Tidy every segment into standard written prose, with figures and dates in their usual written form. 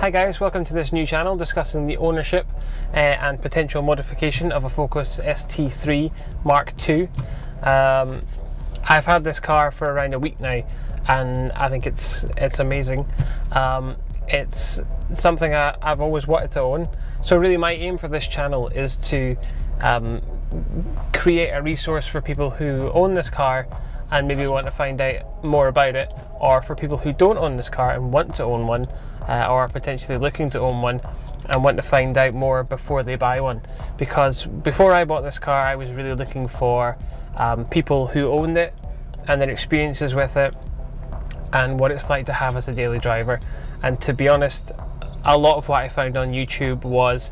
Hi guys, welcome to this new channel discussing the ownership and potential modification of a Focus ST3 Mark II. I've had this car for around a week now and I think it's amazing. It's something I've always wanted to own. So really my aim for this channel is to create a resource for people who own this car and maybe want to find out more about it, or for people who don't own this car and want to own one, or are potentially looking to own one and want to find out more before they buy one. Because before I bought this car I was really looking for people who owned it and their experiences with it and what it's like to have as a daily driver. And to be honest, a lot of what I found on YouTube was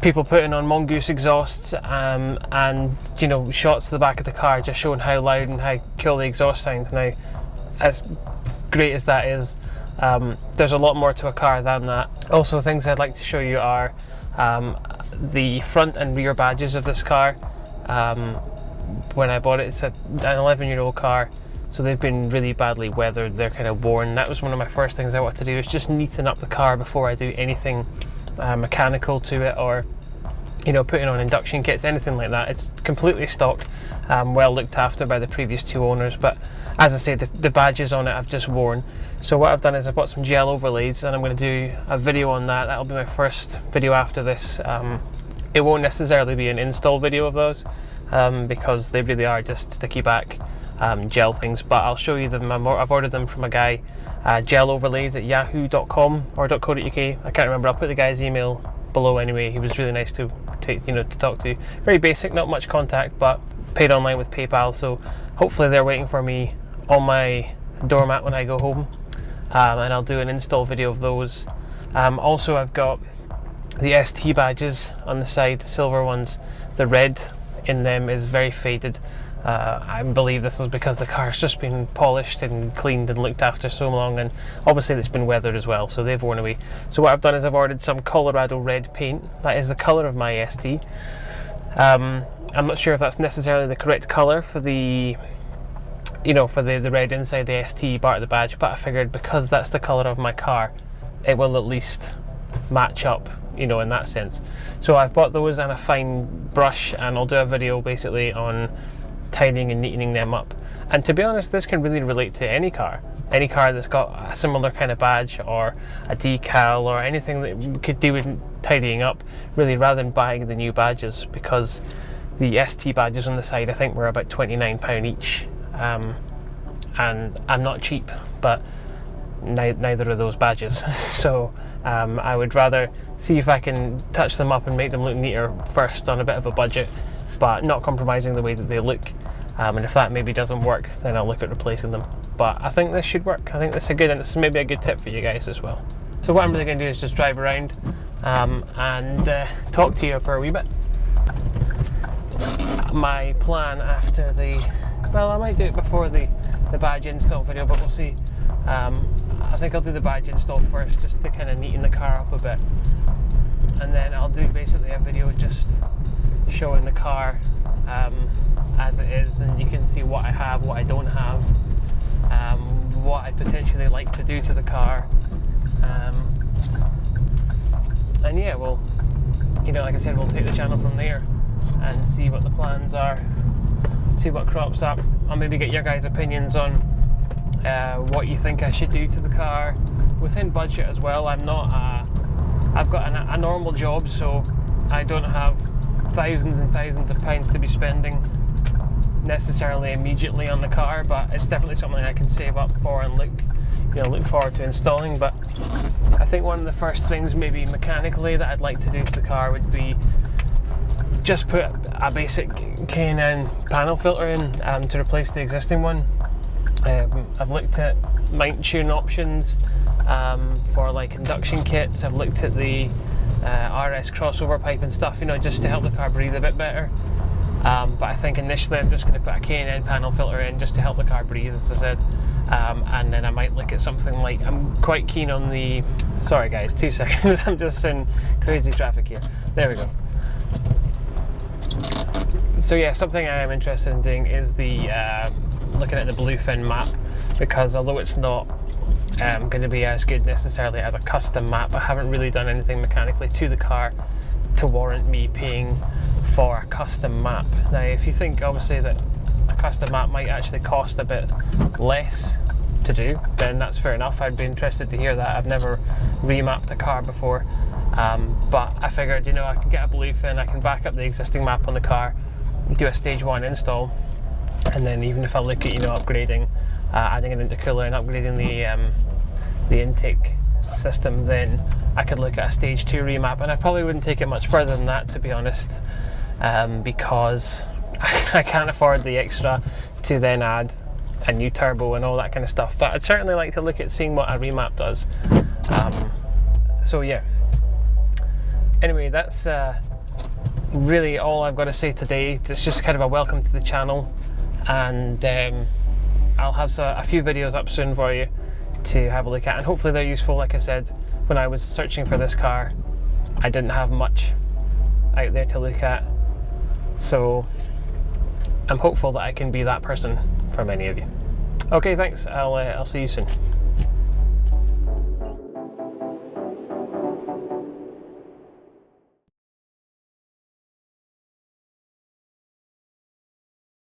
people putting on mongoose exhausts and you know, shots of the back of the car just showing how loud and how cool the exhaust sounds. Now, as great as that is, there's a lot more to a car than that. Also, things I'd like to show you are the front and rear badges of this car. When I bought it, it's an 11-year-old car, so they've been really badly weathered. They're kind of worn. That was one of my first things I wanted to do, is just neaten up the car before I do anything mechanical to it, or you know, putting on induction kits, anything like that. It's completely stock, well looked after by the previous two owners, but as I say, the badges on it I've just worn. So what I've done is I've bought some gel overlays and I'm going to do a video on that. That'll be my first video after this. It won't necessarily be an install video of those because they really are just sticky back gel things, but I'll show you them. I've ordered them from a guy, gel overlays at yahoo.com or .co.uk. I can't remember. I'll put the guy's email below anyway. He was really nice to talk to. Very basic, not much contact, but paid online with PayPal, so hopefully they're waiting for me on my doormat when I go home, and I'll do an install video of those. Also, I've got the ST badges on the side, the silver ones. The red in them is very faded. I believe this is because the car's just been polished and cleaned and looked after so long, and obviously it's been weathered as well, so they've worn away. So what I've done is I've ordered some Colorado red paint. That is the colour of my ST. I'm not sure if that's necessarily the correct colour for the, you know, for the red inside the ST part of the badge, but I figured because that's the colour of my car, it will at least match up, you know, in that sense. So I've bought those and a fine brush, and I'll do a video basically on tidying and neatening them up. And to be honest, this can really relate to any car that's got a similar kind of badge or a decal or anything that we could do with tidying up, really, rather than buying the new badges, because the ST badges on the side I think were about £29 each, and I'm not cheap, but neither are those badges. So I would rather see if I can touch them up and make them look neater first on a bit of a budget, but not compromising the way that they look. And if that maybe doesn't work, then I'll look at replacing them. But I think this should work. I think this is good, and this is maybe a good tip for you guys as well. So what I'm really going to do is just drive around and talk to you for a wee bit. My plan after the, well, I might do it before the badge install video, but we'll see. I think I'll do the badge install first, just to kind of neaten the car up a bit, and then I'll do basically a video just showing the car as it is, and you can see what I have, what I don't have, what I'd potentially like to do to the car, and yeah, well, you know, like I said, we'll take the channel from there and see what the plans are, see what crops up. I'll maybe get your guys' opinions on what you think I should do to the car within budget as well. I'm not I've got a normal job, so I don't have thousands and thousands of pounds to be spending necessarily immediately on the car, but it's definitely something I can save up for and look forward to installing. But I think one of the first things maybe mechanically that I'd like to do to the car would be just put a basic K&N panel filter in to replace the existing one. I've looked at mount tune options for like induction kits. I've looked at the RS crossover pipe and stuff, you know, just to help the car breathe a bit better. But I think initially I'm just going to put a K&N panel filter in just to help the car breathe, as I said. And then I might look at something like, I'm quite keen on the, sorry guys, 2 seconds, I'm just in crazy traffic here. There we go. So yeah, something I am interested in doing is the looking at the bluefin map, because although it's not going to be as good necessarily as a custom map. I haven't really done anything mechanically to the car to warrant me paying for a custom map. Now, if you think obviously that a custom map might actually cost a bit less to do, then that's fair enough. I'd be interested to hear that. I've never remapped a car before, but I figured, you know, I can get a blueprint in, I can back up the existing map on the car, do a stage 1 install, and then even if I look at, you know, upgrading, adding an intercooler and upgrading the intake system, then I could look at a stage 2 remap, and I probably wouldn't take it much further than that, to be honest, because I can't afford the extra to then add a new turbo and all that kind of stuff. But I'd certainly like to look at seeing what a remap does. So yeah, anyway, that's really all I've got to say today. It's just kind of a welcome to the channel, and I'll have a few videos up soon for you to have a look at, and hopefully they're useful. Like I said, when I was searching for this car, I didn't have much out there to look at, so I'm hopeful that I can be that person for many of you. Okay, thanks. I'll see you soon.